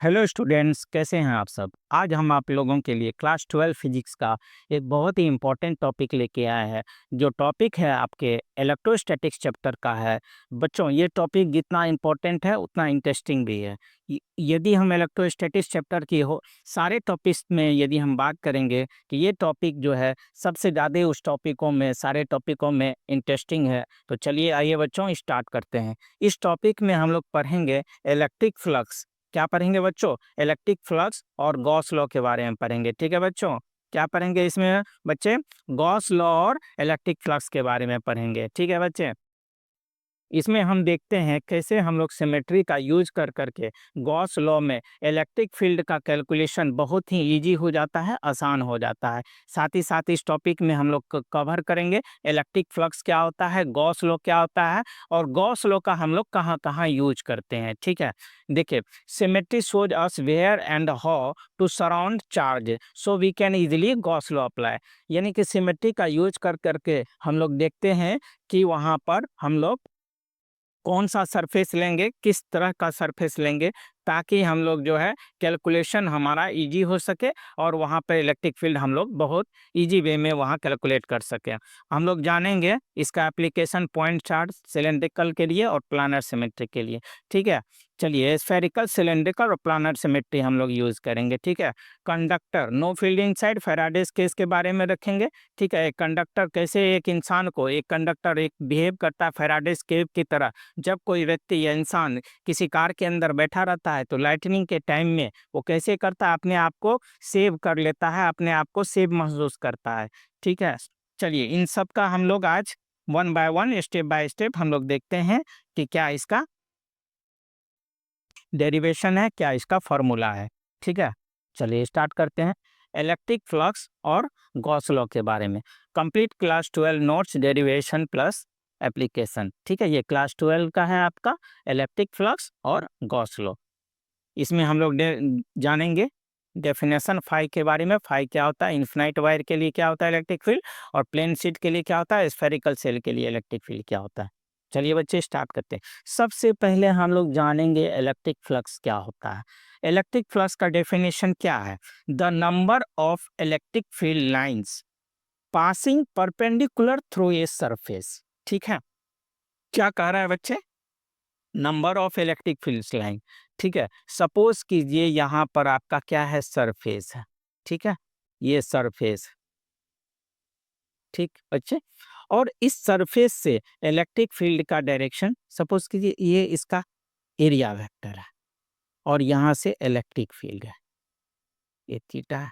Hello students, कैसे हैं आप सब। आज हम आप लोगों के लिए क्लास 12 फिजिक्स का एक बहुत ही इम्पोर्टेंट टॉपिक लेके आए हैं। जो टॉपिक है आपके इलेक्ट्रोस्टैटिक्स चैप्टर का है। बच्चों, ये टॉपिक जितना इम्पोर्टेंट है उतना इंटरेस्टिंग भी है। यदि हम इलेक्ट्रोस्टैटिक्स चैप्टर की हो सारे टॉपिक्स में यदि हम बात करेंगे कि ये टॉपिक जो है सबसे ज़्यादा उस टॉपिकों में सारे टॉपिकों में इंटरेस्टिंग है, तो चलिए आइए बच्चों स्टार्ट करते हैं। इस टॉपिक में हम लोग पढ़ेंगे इलेक्ट्रिक फ्लक्स। क्या पढ़ेंगे बच्चों? इलेक्ट्रिक फ्लक्स और गॉस लॉ के बारे में पढ़ेंगे। ठीक है बच्चों, क्या पढ़ेंगे इसमें बच्चे? गॉस लॉ और इलेक्ट्रिक फ्लक्स के बारे में पढ़ेंगे। ठीक है बच्चे, इसमें हम देखते हैं कैसे हम लोग सिमेट्री का यूज कर करके गॉस लॉ में इलेक्ट्रिक फील्ड का कैलकुलेशन बहुत ही इजी हो जाता है, आसान हो जाता है। साथ ही साथ इस टॉपिक में हम लोग कवर करेंगे इलेक्ट्रिक फ्लक्स क्या होता है, गॉस लॉ क्या होता है और गॉस लॉ का हम लोग कहाँ कहाँ यूज करते हैं। ठीक है, देखिए, symmetry shows us where and how to surround charge so we can easily Gauss law apply. यानी कि सिमेट्री का यूज कर करके हम लोग देखते हैं कि वहाँ पर हम लोग कौन सा सरफेस लेंगे, किस तरह का सरफेस लेंगे, ताकि हम लोग जो है कैलकुलेशन हमारा इजी हो सके और वहाँ पे इलेक्ट्रिक फील्ड हम लोग बहुत इजी वे में वहाँ कैलकुलेट कर सकें। हम लोग जानेंगे इसका एप्लीकेशन पॉइंट चार्ज सिलेंड्रिकल के लिए और प्लानर सिमेट्री के लिए। ठीक है, चलिए स्फेरिकल, सिलेंड्रिकल और प्लानर सिमेट्री हम लोग यूज़ करेंगे। ठीक है, conductor know field inside Faraday's case के बारे में रखेंगे। ठीक है, एक कंडक्टर कैसे एक इंसान को एक कंडक्टर एक बिहेव करता है फैराडेज केस की तरह। जब कोई व्यक्ति या इंसान किसी कार के अंदर बैठा रहता है तो लाइटनिंग के टाइम में वो कैसे करता है, अपने आप को सेव कर लेता है, अपने आप को सेव महसूस करता है। ठीक है, चलिए इन सब का हम लोग आज one by one step by step हम लोग देखते हैं कि क्या इसका डेरिवेशन है, क्या इसका फॉर्मूला है। ठीक है, चलिए स्टार्ट करते हैं इलेक्ट्रिक फ्लक्स और गॉस लॉ के बारे में। Complete class 12 notes derivation plus application. ठीक है, ये क्लास 12 का है आपका इलेक्ट्रिक फ्लक्स और गॉस लॉ। इसमें हम लोग जानेंगे डेफिनेशन फाई के बारे में। फाई क्या होता है, इन्फिनाइट वायर के लिए क्या होता है इलेक्ट्रिक फील्ड, और प्लेन शीट के लिए क्या होता है, स्फेरिकल सेल के लिए इलेक्ट्रिक फील्ड क्या होता है। चलिए बच्चे स्टार्ट करते हैं। सबसे पहले हम लोग जानेंगे इलेक्ट्रिक फ्लक्स क्या होता है। इलेक्ट्रिक फ्लक्स का डेफिनेशन क्या है? The number of electric field lines passing perpendicular through a surface. ठीक है, क्या कह रहा है बच्चे? Number of electric fields line. ठीक है, सपोज कीजिए यहाँ पर आपका क्या है, सरफेस है। ठीक है, ये सरफेस। ठीक बच्चे, और इस सरफेस से इलेक्ट्रिक फील्ड का डायरेक्शन सपोज कीजिए ये इसका एरिया वेक्टर है और यहाँ से इलेक्ट्रिक फील्ड है, ये थीटा है।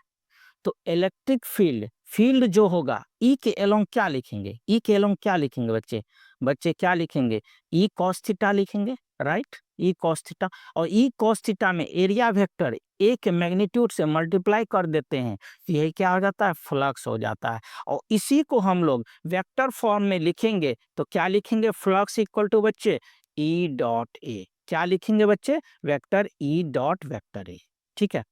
तो इलेक्ट्रिक फील्ड फील्ड जो होगा ई के एलोंग क्या लिखेंगे, ई के एलोंग क्या लिखेंगे बच्चे? बच्चे क्या लिखेंगे? ई कॉस थीटा लिखेंगे, राइट, ई कॉस थीटा। और ई कॉस थीटा में एरिया वेक्टर ए के मैग्नीट्यूड से मल्टीप्लाई कर देते हैं, तो यही क्या हो जाता है, फ्लक्स हो जाता है। और इसी को हम लोग वेक्टर फॉर्म में लिखेंगे तो क्या लिखेंगे, फ्लक्स इक्वल टू बच्चे ई डॉट ए। क्या लिखेंगे बच्चे? Vector E dot vector A. ठीक है,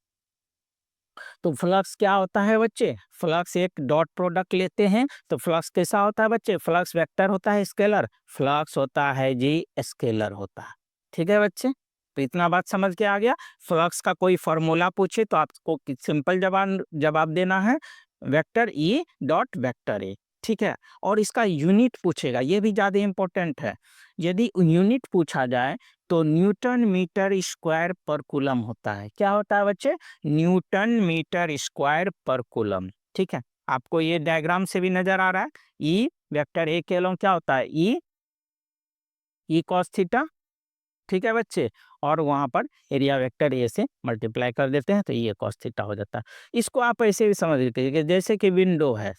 तो फ्लक्स क्या होता है बच्चे? फ्लक्स एक डॉट प्रोडक्ट लेते हैं तो फ्लक्स कैसा होता है बच्चे? फ्लक्स वेक्टर होता है स्केलर, फ्लक्स होता है जी स्केलर होता है। ठीक है बच्चे, तो इतना बात समझ के आ गया। फ्लक्स का कोई फॉर्मूला पूछे तो आपको सिंपल जवाब जवाब देना है, vector E dot vector A. ठीक है, और इसका यूनिट पूछेगा, ये भी ज़्यादा इंपॉर्टेंट है। यदि यूनिट पूछा जाए तो न्यूटन मीटर स्क्वायर पर कूलम होता है। क्या होता है बच्चे? न्यूटन मीटर स्क्वायर पर कूलम। ठीक है, आपको ये डायग्राम से भी नजर आ रहा है। ई वेक्टर ए के अलोंग क्या होता है, ई कॉस थीटा। ठीक है बच्चे, और वहां पर एरिया वेक्टर ए से मल्टीप्लाई कर देते हैं तो ये कॉस थीटा हो जाता है। इसको आप ऐसे भी समझ लीजिए कि जैसे कि विंडो है।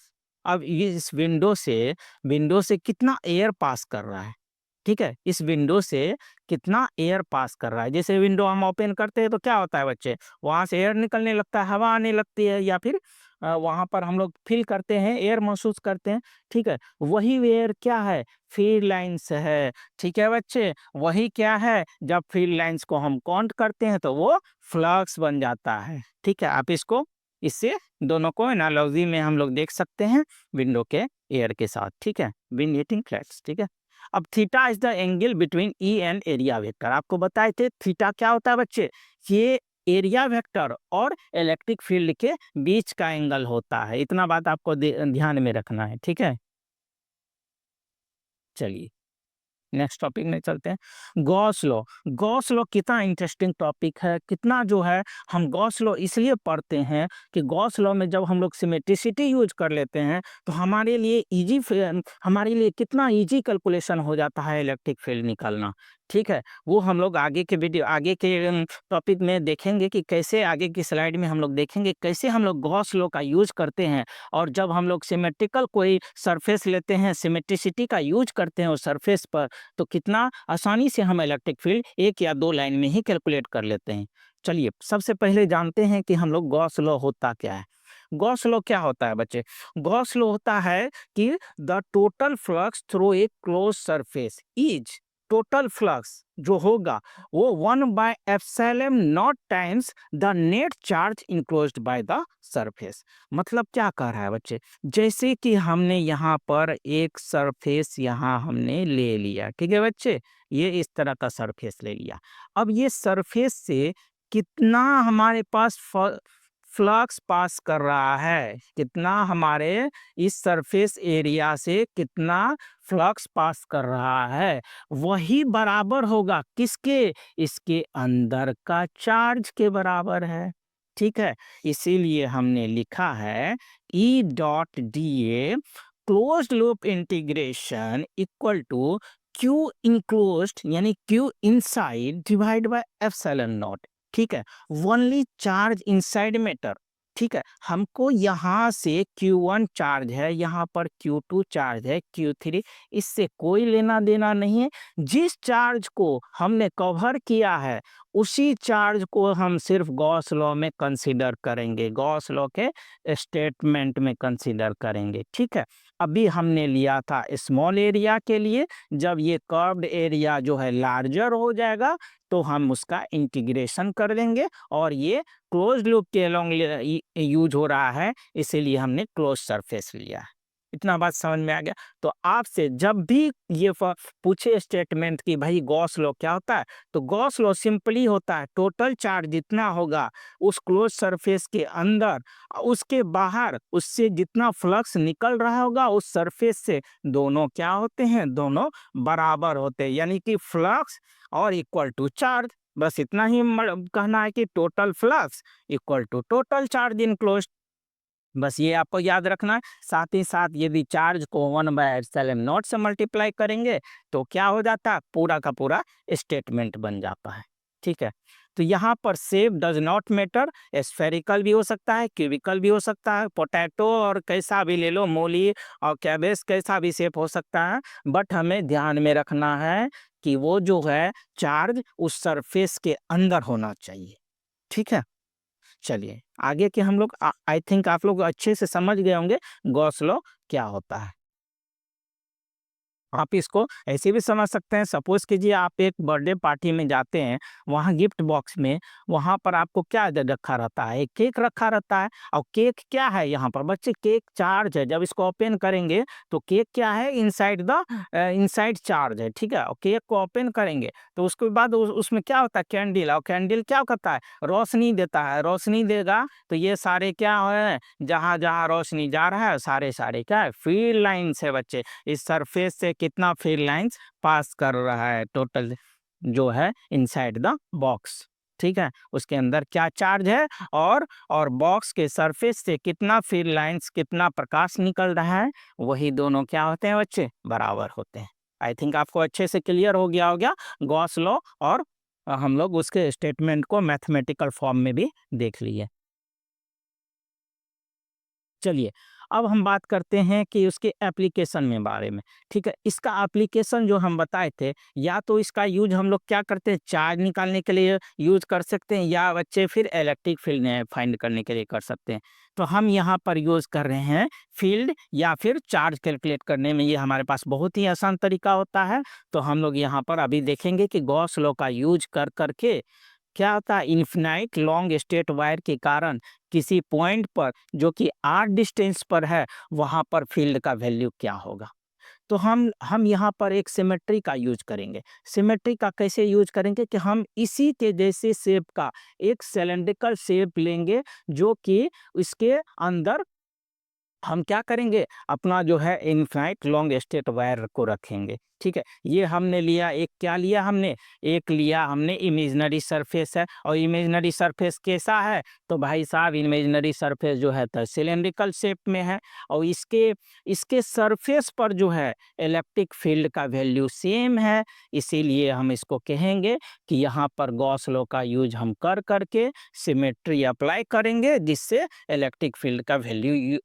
अब ये इस विंडो से कितना एयर पास कर रहा है। ठीक है, इस विंडो से कितना एयर पास कर रहा है। जैसे विंडो हम ओपन करते हैं तो क्या होता है बच्चे, वहां से एयर निकलने लगता है, हवा आने लगती है, या फिर वहां पर हम लोग फील करते हैं, एयर महसूस करते हैं। ठीक है, वही एयर क्या है, फील्ड लाइंस है। ठीक है बच्चे, वही क्या है, जब फील्ड लाइंस को हम काउंट करते हैं तो वो फ्लक्स बन जाता है। ठीक है, आप इसको इससे दोनों को एनालॉजी में हम लोग देख सकते हैं विंडो के एयर के साथ। ठीक है, विंड हीटिंग फ्लैट्स। ठीक है, अब theta is the angle between E and area vector. आपको बताए थे थीटा क्या होता है बच्चे, ये एरिया वेक्टर और इलेक्ट्रिक फील्ड के बीच का एंगल होता है। इतना बात आपको ध्यान में रखना है, ठीक है। चलिए नेक्स्ट टॉपिक में चलते हैं। Gauss law. गॉस लॉ कितना इंटरेस्टिंग टॉपिक है, कितना जो है हम गॉस लॉ इसलिए पढ़ते हैं कि गॉस लॉ में जब हम लोग सिमेट्रिसिटी यूज कर लेते हैं तो हमारे लिए हमारे लिए कितना इजी कैलकुलेशन हो जाता है इलेक्ट्रिक फील्ड निकालना, ठीक है। वो हम लोग आगे के वीडियो आगे के टॉपिक में देखेंगे कि कैसे, आगे की स्लाइड में हम लोग देखेंगे कैसे हम लोग गॉस लॉ का यूज करते हैं। और जब हम लोग सिमेट्रिकल कोई सरफेस लेते हैं, सिमेट्रिसिटी का यूज करते हैं उस सरफेस पर, तो कितना आसानी से हम इलेक्ट्रिक फील्ड एक या दो लाइन में ही कैलकुलेट कर लेते हैं। चलिए सबसे पहले जानते हैं कि हम लोग गॉस लॉ होता क्या है। गॉस लॉ क्या होता है बच्चे? गॉस लॉ होता है कि the total flux through a close surface is, total flux जो होगा वो 1/ε0 times the net charge enclosed by the surface. मतलब क्या कह रहा है बच्चे? जैसे कि हमने यहाँ पर एक सरफेस यहाँ हमने ले लिया, ठीक है बच्चे, ये इस तरह का सरफेस ले लिया। अब ये सरफेस से कितना हमारे पास फ्लक्स पास कर रहा है, कितना हमारे इस सरफेस एरिया से कितना फ्लक्स पास कर रहा है, वही बराबर होगा किसके? इसके अंदर का चार्ज के बराबर है, ठीक है। इसीलिए हमने लिखा है E dot D A closed loop integration equal to Q enclosed यानी Q inside divide by epsilon not, ठीक है। ओनली चार्ज इनसाइड मैटर, ठीक है। हमको यहाँ से Q1 चार्ज है, यहाँ पर Q2 चार्ज है, Q3, इससे कोई लेना देना नहीं है। जिस चार्ज को हमने कवर किया है उसी चार्ज को हम सिर्फ गॉस लॉ में कंसीडर करेंगे, गॉस लॉ के स्टेटमेंट में कंसीडर करेंगे, ठीक है। अभी हमने लिया था स्मॉल एरिया के लिए, जब ये कर्व्ड एरिया जो है लार्जर हो जाएगा तो हम उसका इंटीग्रेशन कर देंगे, और ये क्लोज लूप के अलोंग यूज हो रहा है, इसीलिए हमने क्लोज सरफेस लिया है। इतना बात समझ में आ गया? तो आपसे जब भी ये पूछे स्टेटमेंट कि भाई गॉस लॉ क्या होता है, तो गॉस लॉ सिंपली होता है टोटल चार्ज जितना होगा उस क्लोज सरफेस के अंदर, उसके बाहर उससे जितना फ्लक्स निकल रहा होगा उस सरफेस से, दोनों क्या होते हैं? दोनों बराबर होते हैं, यानी कि फ्लक्स और इक्वल टू चार्ज। बस इतना ही कहना है कि total flux equal to total charge enclosed, बस ये आपको याद रखना है। साथ ही साथ यदि चार्ज को 1/ε0 से मल्टीप्लाई करेंगे तो क्या हो जाता है? पूरा का पूरा स्टेटमेंट बन जाता है, ठीक है। तो यहाँ पर shape does not matter, spherical भी हो सकता है, क्यूबिकल भी हो सकता है, पोटैटो और कैसा भी ले लो, मूली और कैबेज कैसा भी शेप हो सकता है, बट हमें ध्यान में रखना है कि वो जो है चार्ज उस सरफेस के अंदर होना चाहिए, ठीक है। चलिए आगे के हम लोग आई थिंक आप लोग अच्छे से समझ गए होंगे गॉस लॉ क्या होता है। आप इसको ऐसे भी समझ सकते हैं, सपोज कीजिए आप एक बर्थडे पार्टी में जाते हैं, वहाँ गिफ्ट बॉक्स में वहाँ पर आपको क्या रखा रहता है? एक केक रखा रहता है। और केक क्या है यहाँ पर बच्चे? केक चार्ज है। जब इसको ओपन करेंगे तो केक क्या है? इनसाइड चार्ज है, ठीक है। और केक को ओपन करेंगे तो उसके बाद उसमें क्या होता है? कैंडल। और कैंडल क्या करता है? रोशनी देता है। रोशनी देगा तो ये सारे क्या है? जहाँ जहाँ रोशनी जा रहा है सारे सारे क्या है? फील्ड लाइन्स है बच्चे। इस सरफेस से कितना फील्ड लाइंस पास कर रहा है टोटल जो है इनसाइड द बॉक्स, ठीक है। उसके अंदर क्या चार्ज है, और बॉक्स के सरफेस से कितना फील्ड लाइंस, कितना प्रकाश निकल रहा है, वही दोनों क्या होते हैं बच्चे? बराबर होते हैं। आई थिंक आपको अच्छे से क्लियर हो गया गॉस लॉ, और हम लोग उसके स्टेटमेंट को मैथमेटिकल फॉर्म में भी देख लिए। चलिए अब हम बात करते हैं कि उसके एप्लीकेशन में बारे में, ठीक है। इसका एप्लीकेशन जो हम बताए थे, या तो इसका यूज हम लोग क्या करते हैं? चार्ज निकालने के लिए यूज कर सकते हैं, या बच्चे फिर इलेक्ट्रिक फील्ड फाइंड करने के लिए कर सकते हैं। तो हम यहाँ पर यूज कर रहे हैं फील्ड या फिर चार्ज कैलकुलेट करने में, ये हमारे पास बहुत ही आसान तरीका होता है। तो हम लोग यहाँ पर अभी देखेंगे कि गॉस लॉ का यूज कर करके क्या होता है? इन्फिनाइट लॉन्ग स्ट्रेट वायर के कारण किसी पॉइंट पर जो कि r डिस्टेंस पर है, वहां पर फील्ड का वैल्यू क्या होगा। तो हम यहाँ पर एक सिमेट्री का यूज करेंगे। सिमेट्री का कैसे यूज करेंगे कि हम इसी के जैसे शेप का एक सिलेंड्रिकल शेप लेंगे, जो कि इसके अंदर हम क्या करेंगे, अपना जो है इनफाइनाइट लॉन्ग स्टेट वायर को रखेंगे। ठीक है, ये हमने लिया, एक क्या लिया हमने, एक लिया हमने इमेजिनरी सरफेस है। और इमेजिनरी सरफेस कैसा है, तो भाई साहब इमेजिनरी सरफेस जो है तो सिलेंड्रिकल शेप में है, और इसके इसके सरफेस पर जो है इलेक्ट्रिक फील्ड का वैल्यू सेम है। इसीलिए हम इसको कहेंगे कि यहाँ पर गॉस लॉ का यूज हम कर करके सिमेट्री अप्लाई करेंगे, जिससे इलेक्ट्रिक फील्ड का वैल्यू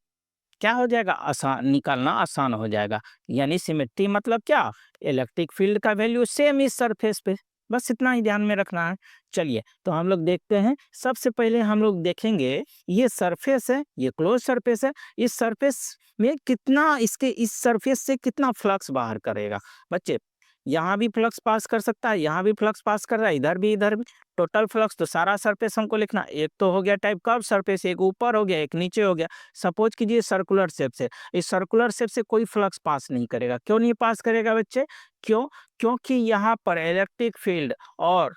क्या हो जाएगा, आसान निकालना आसान हो जाएगा। यानी सिमेट्री मतलब क्या, इलेक्ट्रिक फील्ड का वैल्यू सेम इस सरफेस पे, बस इतना ही ध्यान में रखना है। चलिए तो हम लोग देखते हैं, सबसे पहले हम लोग देखेंगे ये सरफेस है, ये क्लोज सरफेस है, इस सरफेस में कितना, इसके इस सरफेस से कितना फ्लक्स बाहर करेगा। बच्चे यहाँ भी फ्लक्स पास कर सकता है, यहाँ भी फ्लक्स पास कर रहा है, इधर भी इधर भी, टोटल फ्लक्स तो सारा सरफेस हमको लिखना। एक तो हो गया टाइप कर्व सरफेस, एक ऊपर हो गया, एक नीचे हो गया। सपोज कीजिए सर्कुलर शेप से, इस सर्कुलर शेप से कोई फ्लक्स पास नहीं करेगा। क्यों नहीं पास करेगा बच्चे, क्यों, क्योंकि यहाँ पर इलेक्ट्रिक फील्ड और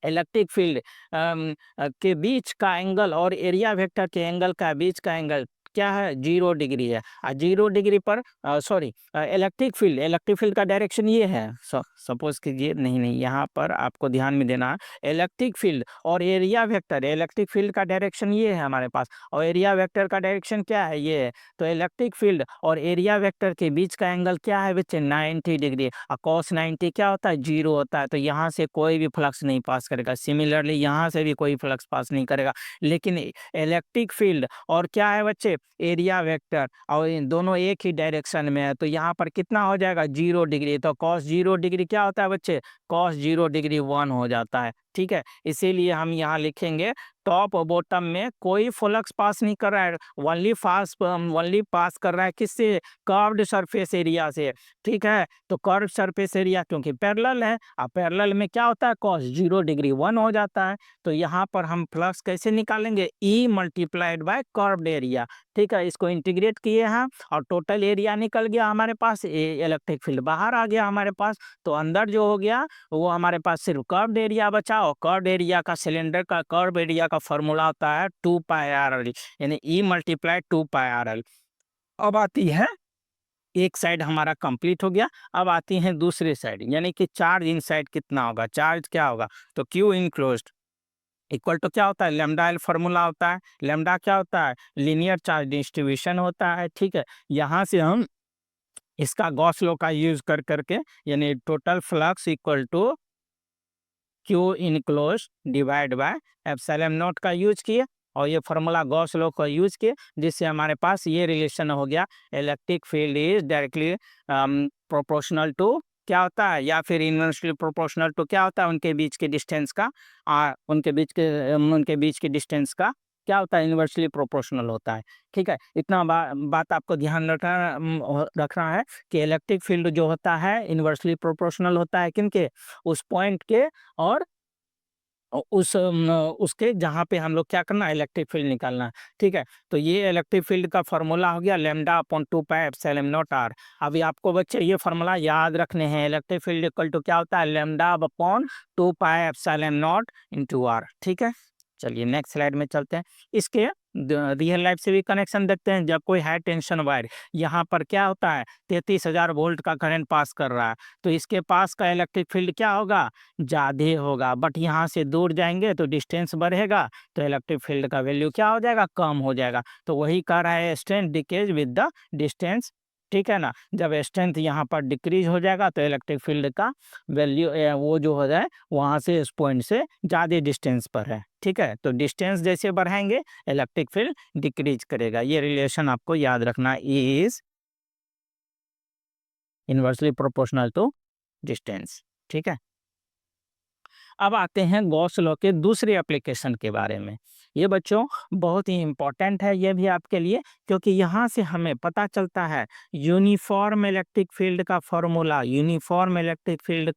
इलेक्ट्रिक फील्ड के बीच का एंगल और एरिया वेक्टर के एंगल का बीच का एंगल क्या है, 0 डिग्री है। 0 डिग्री पर सॉरी, इलेक्ट्रिक फील्ड का डायरेक्शन ये है। सपोज कीजिए, नहीं नहीं, यहाँ पर आपको ध्यान में देना है, इलेक्ट्रिक फील्ड और एरिया वेक्टर, इलेक्ट्रिक फील्ड का डायरेक्शन ये है हमारे पास, और एरिया वेक्टर का डायरेक्शन क्या है, ये है। तो इलेक्ट्रिक फील्ड और एरिया वेक्टर के बीच का एंगल क्या है बच्चे, 90 डिग्री। और cos 90 क्या होता है, 0 होता है। तो यहाँ से कोई भी फ्लक्स नहीं पास करेगा। सिमिलरली यहाँ से भी कोई फ्लक्स पास नहीं करेगा। लेकिन इलेक्ट्रिक फील्ड और क्या है बच्चे, एरिया वेक्टर, और इन दोनों एक ही डायरेक्शन में है, तो यहाँ पर कितना हो जाएगा, 0 डिग्री। तो cos 0 डिग्री क्या होता है बच्चे, cos 0 डिग्री 1 हो जाता है। ठीक है, इसीलिए हम यहाँ लिखेंगे टॉप और बॉटम में कोई फ्लक्स पास नहीं कर रहा है, वनली पास कर रहा है किससे, कर्व्ड सरफेस एरिया से। ठीक है, तो कर्व सरफेस एरिया क्योंकि पैरेलल है, अब पैरेलल में क्या होता है, cos 0 डिग्री 1 हो जाता है। तो यहाँ पर हम फ्लक्स कैसे निकालेंगे, E multiplied by curved area. ठीक है, इसको इंटीग्रेट किए हैं और टोटल एरिया निकल गया हमारे पास, इलेक्ट्रिक फील्ड बाहर आ गया हमारे पास। तो अंदर जो हो गया वो हमारे पास सिर्फ कर्व्ड एरिया बचा, और कर्व्ड एरिया का, सिलेंडर का कर्व एरिया का फॉर्मूला होता है 2πr, यानी E मल्टीप्लाई 2πr। अब आती है, एक साइड हमारा कंप्लीट हो गया, अब आती है दूसरी साइड, यानी कि चार्ज इन साइड कितना होगा, चार्ज क्या होगा, तो Q इनक्लोज्ड इक्वल टू क्या होता है, लैम्डा एल फॉर्मूला होता है। लैम्डा क्या होता है, लीनियर चार्ज डिस्ट्रीब्यूशन होता है। ठीक है, यहाँ से हम इसका गॉस लॉ का यूज कर करके, यानी total flux equal to Q enclose divide by epsilon naught का यूज किए, और ये फार्मूला गॉस लॉ का यूज किए, जिससे हमारे पास ये रिलेशन हो गया, electric field is directly proportional to क्या होता है, या फिर इनवर्सली प्रोपोर्शनल टू क्या होता है, उनके बीच के डिस्टेंस का, उनके बीच के डिस्टेंस का क्या होता है, इनवर्सली प्रोपोर्शनल होता है। ठीक है, इतना बात आपको ध्यान रखना है कि इलेक्ट्रिक फील्ड जो होता है इनवर्सली प्रोपोर्शनल होता है किनके, उस पॉइंट के, और उसके जहाँ पे हम लोग क्या करना है, इलेक्ट्रिक फील्ड निकालना है। ठीक है, तो ये इलेक्ट्रिक फील्ड का फॉर्मूला हो गया lambda upon 2π epsilon not r। अभी आपको बच्चे ये फॉर्मूला याद रखने हैं, इलेक्ट्रिक फील्ड इक्वल टू क्या होता है, lambda upon 2π epsilon not into r। ठीक है, चलिए नेक्स्ट स्लाइड में चलते हैं। इसके रियल लाइफ से भी कनेक्शन देखते हैं। जब कोई हाई टेंशन वायर यहाँ पर क्या होता है, 33,000 वोल्ट का करंट पास कर रहा है, तो इसके पास का इलेक्ट्रिक फील्ड क्या होगा, ज़्यादा होगा। बट यहाँ से दूर जाएंगे तो डिस्टेंस बढ़ेगा, तो इलेक्ट्रिक फील्ड का वैल्यू क्या हो जाएगा, कम हो जाएगा। तो वही कह रहा है strength decays with the distance. ठीक है ना, जब स्ट्रेंथ यहाँ पर डिक्रीज हो जाएगा तो इलेक्ट्रिक फील्ड का वैल्यू वो जो हो जाए वहाँ से, इस पॉइंट से ज़्यादा डिस्टेंस पर है। ठीक है, तो डिस्टेंस जैसे बढ़ाएंगे इलेक्ट्रिक फील्ड डिक्रीज करेगा। ये रिलेशन आपको याद रखना, is inversely proportional to distance. ठीक है, अब आते हैं गॉस लॉ के दूसरे एप्लीकेशन के बारे में। ये बच्चों बहुत ही इम्पोर्टेंट है ये भी आपके लिए, क्योंकि यहाँ से हमें पता चलता है यूनिफॉर्म इलेक्ट्रिक फील्ड का फॉर्मूला, यूनिफॉर्म इलेक्ट्रिक फील्ड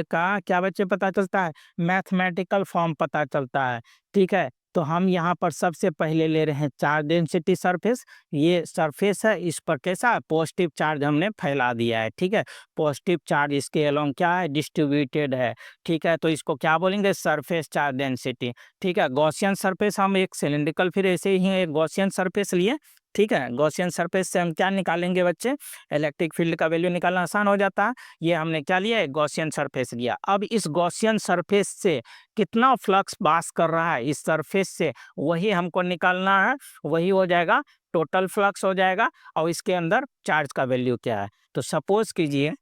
का क्या बच्चे पता चलता है, मैथमेटिकल फॉर्म पता चलता है। ठीक है, तो हम यहाँ पर सबसे पहले ले रहे हैं चार्ज डेंसिटी सरफेस। ये सरफेस है, इस पर कैसा पॉजिटिव चार्ज हमने फैला दिया है, ठीक है। पॉजिटिव चार्ज इसके अलोंग क्या है, डिस्ट्रीब्यूटेड है, ठीक है। तो इसको क्या बोलेंगे, सरफेस चार्ज डेंसिटी, ठीक है। गॉसियन सरफेस हम एक सिलिंड्रिकल, फिर ऐसे ही एक गॉसियन सरफेस लिए, ठीक है। गॉसियन सरफेस से हम क्या निकालेंगे बच्चे, इलेक्ट्रिक फील्ड का वैल्यू निकालना आसान हो जाता है। ये हमने क्या लिया, एक गॉसियन सरफेस लिया। अब इस गॉसियन सरफेस से कितना फ्लक्स पास कर रहा है इस सरफेस से, वही हमको निकालना है। वही हो जाएगा टोटल फ्लक्स हो जाएगा, और इसके अंदर चार्ज का वैल्यू क्या है। तो सपोज कीजिए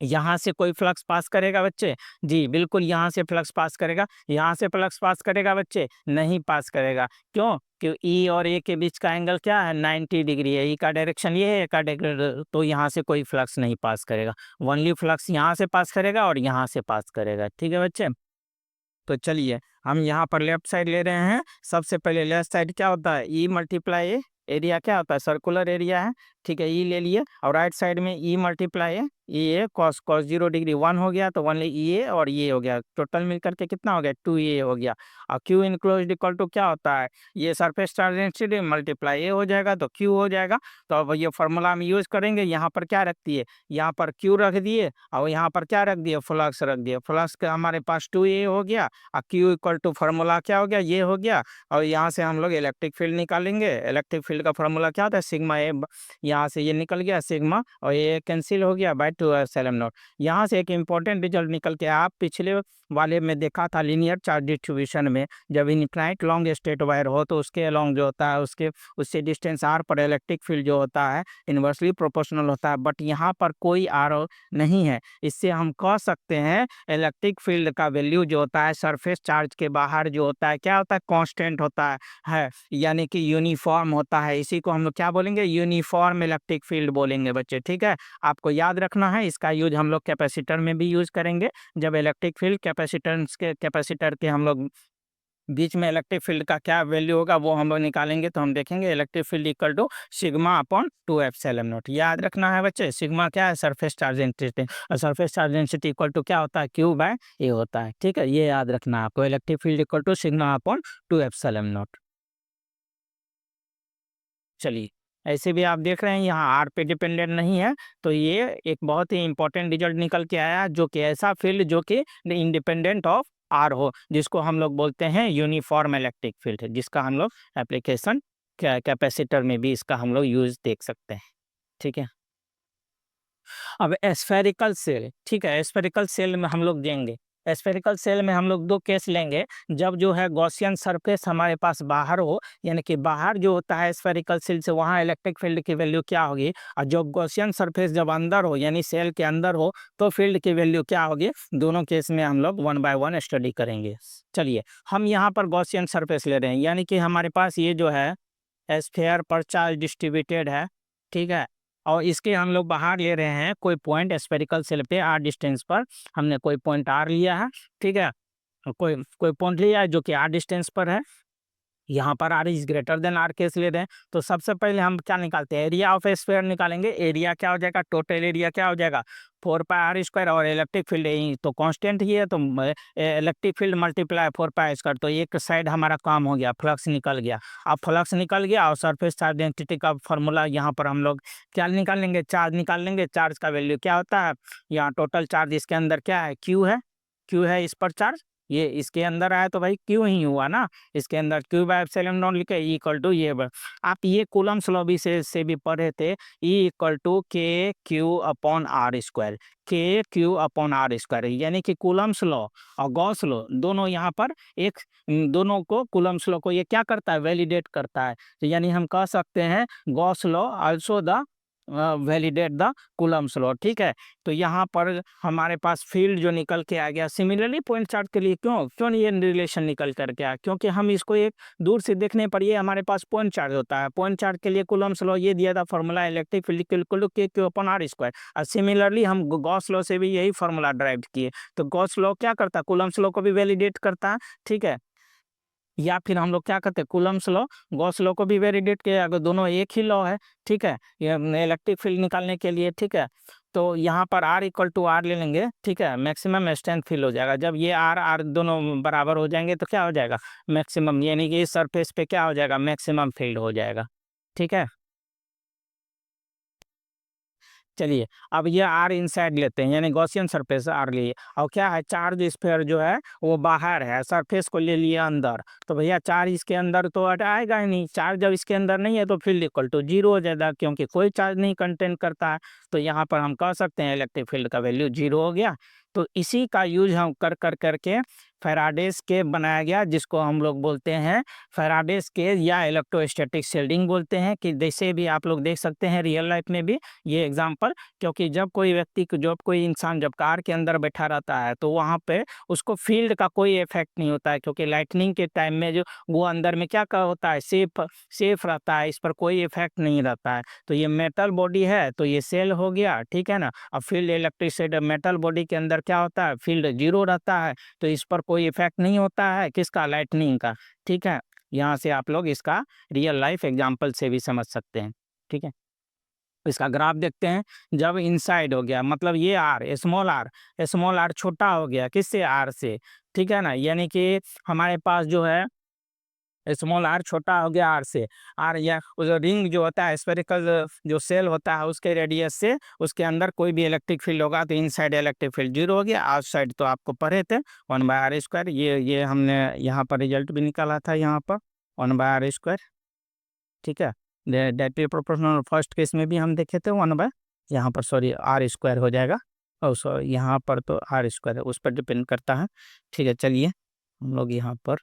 यहाँ से कोई फ्लक्स पास करेगा बच्चे, जी बिल्कुल यहाँ से फ्लक्स पास करेगा। यहाँ से फ्लक्स पास करेगा बच्चे, नहीं पास करेगा। क्यों, क्योंकि ई और ए के बीच का एंगल क्या है, 90 डिग्री है। ई का डायरेक्शन ये है, ए का डायरेक्शन, तो यहाँ से कोई फ्लक्स नहीं पास करेगा। ओनली फ्लक्स यहाँ से पास करेगा और यहाँ से पास करेगा, ठीक है बच्चे। तो चलिए हम यहाँ पर लेफ्ट साइड ले रहे हैं। सबसे पहले लेफ्ट साइड क्या होता है, ई मल्टीप्लाई ए, एरिया क्या होता है, सर्कुलर एरिया है, ठीक है। ई ले लिए, और राइट साइड में ई मल्टीप्लाई ए, ई ए कॉस कॉस 0 डिग्री 1 हो गया, तो ओनली ई ए और ये हो गया, टोटल मिलकर के कितना हो गया, 2 ए हो गया। और क्यू इनक्लोज्ड इक्वल टू क्या होता है, ये सरफेस चार्ज डेंसिटी मल्टीप्लाई ए हो जाएगा, तो क्यू हो जाएगा। तो अब ये फॉर्मूला हम यूज करेंगे। यहाँ पर क्या रख दिए, यहाँ पर क्यू रख दिए, और यहाँ पर क्या रख दिए, फ्लक्स रख दिए। फ्लक्स का हमारे पास 2 ए हो गया, और क्यू इक्वल टू फार्मूला क्या हो गया, ये हो गया। और यहाँ से हम लोग इलेक्ट्रिक फील्ड निकालेंगे। इलेक्ट्रिक फील्ड का फार्मूला क्या होता है, सिग्मा ए। यहाँ से ये निकल गया सिग्मा, और ये कैंसिल हो गया बाय 2 एप्सिलॉन नॉट। यहाँ से एक इंपॉर्टेंट रिजल्ट निकल के, आप पिछले वाले में देखा था लीनियर चार्ज डिस्ट्रीब्यूशन में, जब इनफाइनाइट लॉन्ग स्ट्रेट वायर हो तो उसके अलॉन्ग जो होता है, उसके उससे डिस्टेंस आर पर इलेक्ट्रिक फील्ड जो होता है इन्वर्सली प्रोपोर्शनल होता है। बट यहाँ पर कोई आर नहीं है। इससे हम कह सकते हैं इलेक्ट्रिक फील्ड का वैल्यू जो होता है सरफेस चार्ज के बाहर जो होता है क्या होता है, कांस्टेंट होता है, यानी कि यूनिफॉर्म होता है। इसी को हम लोग क्या बोलेंगे, यूनिफॉर्म इलेक्ट्रिक फील्ड बोलेंगे बच्चे, ठीक है। आपको याद रखना है, इसका यूज हम लोग कैपेसिटर में भी यूज करेंगे। जब इलेक्ट्रिक फील्ड कैपेसिटर के हम लोग बीच में इलेक्ट्रिक फील्ड का क्या वैल्यू होगा वो हम लोग निकालेंगे, तो हम देखेंगे electric field equal to sigma upon 2 epsilon naught. याद रखना है बच्चे, सिग्मा क्या है, सरफेस चार्ज डेंसिटी, और surface charge density equal to क्या होता है, क्यू बाय ए होता है, ठीक है। ये याद रखना है आपको, electric field equal to sigma upon 2 epsilon naught. चलिए ऐसे भी आप देख रहे हैं यहाँ आर पे डिपेंडेंट नहीं है, तो ये एक बहुत ही इंपॉर्टेंट रिजल्ट निकल के आया, जो कि ऐसा फील्ड जो कि इंडिपेंडेंट ऑफ आर हो, जिसको हम लोग बोलते हैं यूनिफॉर्म इलेक्ट्रिक फील्ड, जिसका हम लोग एप्लीकेशन कैपेसिटर में भी इसका हम लोग यूज देख सकते हैं, ठीक है। अब एस्फेरिकल सेल, ठीक है, एस्फेरिकल सेल में हम लोग देंगे। एस्फेरिकल सेल में हम लोग दो केस लेंगे। जब जो है गॉसियन सरफेस हमारे पास बाहर हो, यानी कि बाहर जो होता है एस्फेरिकल सेल से, वहाँ इलेक्ट्रिक फील्ड की वैल्यू क्या होगी, और जो गॉसियन सरफेस जब अंदर हो, यानी सेल के अंदर हो, तो फील्ड की वैल्यू क्या होगी। दोनों केस में हम लोग 1 बाय 1 स्टडी करेंगे। चलिए हम यहाँ पर गॉसियन सरफेस ले रहे हैं, यानी कि हमारे पास ये जो है स्फीयर पर चार्ज डिस्ट्रीब्यूटेड है, ठीक है। और इसके हम लोग बाहर ले रहे हैं कोई पॉइंट स्फेरिकल सेल पे आर डिस्टेंस पर, हमने कोई पॉइंट आर लिया है, ठीक है। कोई कोई पॉइंट लिया है जो कि आर डिस्टेंस पर है। यहाँ पर R is greater than R case ले रहे हैं, तो सबसे पहले हम क्या निकालते हैं, एरिया ऑफ स्फीयर निकालेंगे। एरिया क्या हो जाएगा, टोटल एरिया क्या हो जाएगा, 4 पाई आर स्क्वायर, और इलेक्ट्रिक फील्ड तो कांस्टेंट ही है, तो electric field multiply 4 pi square, तो एक साइड हमारा काम हो गया, फ्लक्स निकल गया। अब फ्लक्स निकल गया, और सरफेस चार्ज डेंसिटी का फॉर्मूला यहाँ पर हम लोग क्या निकाल लेंगे, चार्ज निकाल लेंगे। चार्ज का वैल्यू क्या होता है, यहाँ टोटल चार्ज इसके अंदर क्या है, क्यू है, क्यू है इस पर चार्ज, ये इसके अंदर आया तो भाई क्यू ही हुआ ना। इसके अंदर क्यू बाय एप्सिलॉन नॉट लिखे, ई इक्वल टू ये आप ये कूलम्स लॉ भी से भी पढ़े थे, E equal to K Q upon R square, के क्यू अपॉन आर स्क्वायर, यानी कि कूलम्स लॉ और गॉस लॉ दोनों यहाँ पर एक, दोनों को कूलम्स लॉ को ये क्या करता है, वैलिडेट करता है। तो यानी हम कह सकते हैं Gauss law also the validate the Coulomb's law, ठीक है। तो यहाँ पर हमारे पास फील्ड जो निकल के आ गया, सिमिलरली पॉइंट चार्ज के लिए क्यों क्यों ये रिलेशन निकल करके आया, क्योंकि हम इसको एक दूर से देखने पर ये हमारे पास पॉइंट चार्ज होता है। पॉइंट चार्ज के लिए कूलम्स लॉ ये दिया था formula, electric field equal to K Q upon R square. और सिमिलरली हम गॉस लॉ से भी यही फॉर्मूला ड्राइव किए। तो गॉस लॉ क्या करता है, कूलम्स लॉ को भी वैलिडेट करता है, ठीक है। या फिर हम लोग क्या करते हैं, कूलम्स लॉ गॉस लॉ को भी वैलिडेट किया, अगर दोनों एक ही लॉ है, ठीक है, ये इलेक्ट्रिक फील्ड निकालने के लिए, ठीक है। तो यहाँ पर r इक्वल टू r ले लेंगे, ठीक है, मैक्सिमम स्ट्रेंथ फील्ड हो जाएगा। जब ये r दोनों बराबर हो जाएंगे तो क्या हो जाएगा, मैक्सिमम, यानी कि इस सरफेस पे क्या हो जाएगा, मैक्सिमम फील्ड हो जाएगा, ठीक है। चलिए अब ये आर इनसाइड लेते हैं, यानी गॉसियन सरफेस आर लिए, और क्या है, चार्ज स्फीयर जो है वो बाहर है, सरफेस को ले लिया अंदर, तो भैया चार्ज इसके अंदर तो आएगा ही नहीं, चार्ज जब इसके अंदर नहीं है तो फील्ड इक्वल टू जीरो हो जाएगा, क्योंकि कोई चार्ज नहीं कंटेन करता है। तो यहाँ पर हम कह सकते हैं इलेक्ट्रिक फील्ड का वैल्यू जीरो हो गया। तो इसी का यूज हम कर कर करके फैराडेस के बनाया गया, जिसको हम लोग बोलते हैं फैराडेस के या इलेक्ट्रोस्टैटिक शील्डिंग बोलते हैं, कि जैसे भी आप लोग देख सकते हैं रियल लाइफ में भी ये एग्जांपल, क्योंकि जब कोई व्यक्ति जब कोई इंसान जब कार के अंदर बैठा रहता है तो वहाँ पे उसको फील्ड का कोई इफेक्ट नहीं होता है, क्योंकि लाइटनिंग के टाइम में जो वो अंदर में क्या होता है, सेफ रहता है, इस पर कोई इफेक्ट नहीं रहता है। तो ये मेटल बॉडी है तो ये सेल हो गया, ठीक है ना। अब फील्ड इलेक्ट्रिसिटी मेटल बॉडी के अंदर क्या होता है, फील्ड जीरो रहता है, तो इस पर कोई इफेक्ट नहीं होता है किसका, लाइटनिंग का, ठीक है। यहाँ से आप लोग इसका रियल लाइफ एग्जाम्पल से भी समझ सकते हैं, ठीक है। इसका ग्राफ देखते हैं, जब इनसाइड हो गया मतलब ये स्मॉल आर छोटा हो गया किससे, आर से, ठीक है ना, यानी कि हमारे पास जो है स्मॉल आर छोटा हो गया आर से, आर या उस रिंग जो होता है स्फेरिकल जो सेल होता है उसके रेडियस से उसके अंदर कोई भी इलेक्ट्रिक फील्ड होगा तो इनसाइड इलेक्ट्रिक फील्ड जीरो हो गया, आउटसाइड तो आपको पढ़े थे 1/r²। ये हमने यहाँ पर रिजल्ट भी निकाला था, यहाँ पर 1/r², ठीक है। डेट प्रोपोर्शनल फर्स्ट केस में भी हम देखे थे 1/, यहाँ पर सॉरी r² हो जाएगा, और सॉरी यहाँ पर तो r² है, उस पर डिपेंड करता है, ठीक है। चलिए हम लोग यहाँ पर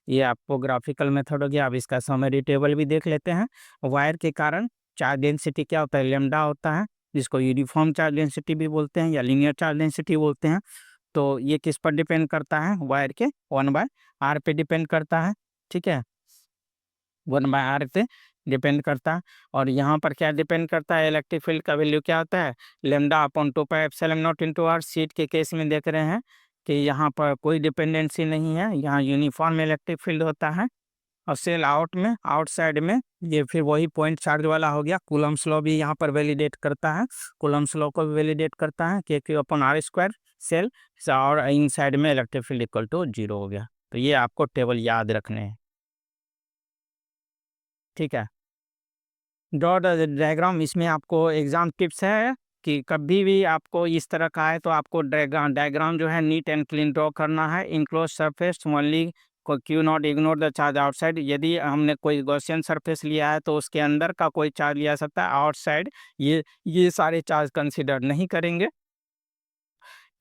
ये आपको ग्राफिकल मेथड हो गया। अब इसका समरी टेबल भी देख लेते हैं। वायर के कारण चार्ज डेंसिटी क्या होता है, लेमडा होता है, जिसको यूनिफॉर्म चार्ज डेंसिटी भी बोलते हैं या लीनियर चार्ज डेंसिटी बोलते हैं। तो ये किस पर डिपेंड करता है, वायर के 1/r पे डिपेंड करता है, ठीक है, 1/r पे डिपेंड करता है। और यहाँ पर क्या डिपेंड करता है, इलेक्ट्रिक फील्ड का वैल्यू क्या होता है, lambda upon 2πε0 into R. Sheet के केस में देख रहे हैं कि यहाँ पर कोई डिपेंडेंसी नहीं है, यहाँ यूनिफॉर्म इलेक्ट्रिक फील्ड होता है। और सेल आउटसाइड में ये फिर वही पॉइंट चार्ज वाला हो गया। कूलम्ब्स लॉ भी यहाँ पर वैलिडेट करता है, कूलम्ब्स लॉ को भी वैलिडेट करता है कि Q/r² सेल, और इनसाइड में electric field equal to zero हो गया। तो ये आपको टेबल याद रखने हैं, ठीक है। ड्रॉ द डायग्राम, इसमें आपको एग्जाम टिप्स है कि कभी भी आपको इस तरह का है तो आपको डायग्राम जो है नीट एंड क्लीन ड्रॉ करना है। Enclose surface only Q not ignore the charge outside. यदि हमने कोई गॉसियन सरफेस लिया है तो उसके अंदर का कोई चार्ज लिया सकता है, आउटसाइड ये सारे चार्ज कंसिडर नहीं करेंगे।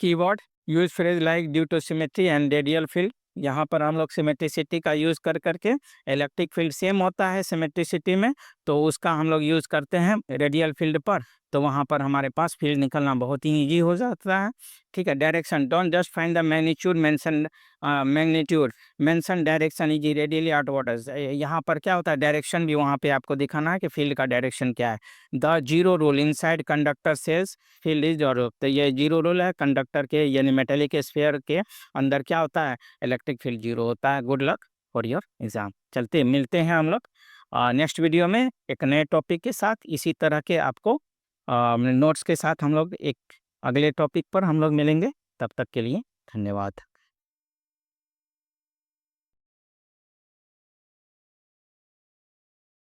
Keyword use phrase like due to symmetry and radial field. यहाँ पर हम लोग सिमेट्रिसिटी का यूज़ कर करके, इलेक्ट्रिक फील्ड सेम होता है सिमेट्रिसिटी में, तो उसका हम लोग यूज़ करते हैं रेडियल फील्ड पर, तो वहाँ पर हमारे पास फील्ड निकलना बहुत ही ईजी हो जाता है, ठीक है। Direction, don't just find the magnitude, mention direction is radially outwards. यहाँ पर क्या होता है, डायरेक्शन भी वहाँ पे आपको दिखाना है कि फील्ड का डायरेक्शन क्या है। The zero rule inside conductor shells field is zero, तो ये जीरो रूल है कंडक्टर के यानी मेटेलिक स्फीयर के अंदर क्या होता है, इलेक्ट्रिक फील्ड जीरो होता है। Good luck for your exam. चलते मिलते हैं हम लोग नेक्स्ट वीडियो में एक नए टॉपिक के साथ। इसी तरह के आपको नोट्स के साथ हम लोग एक अगले टॉपिक पर हम लोग मिलेंगे। तब तक के लिए धन्यवाद।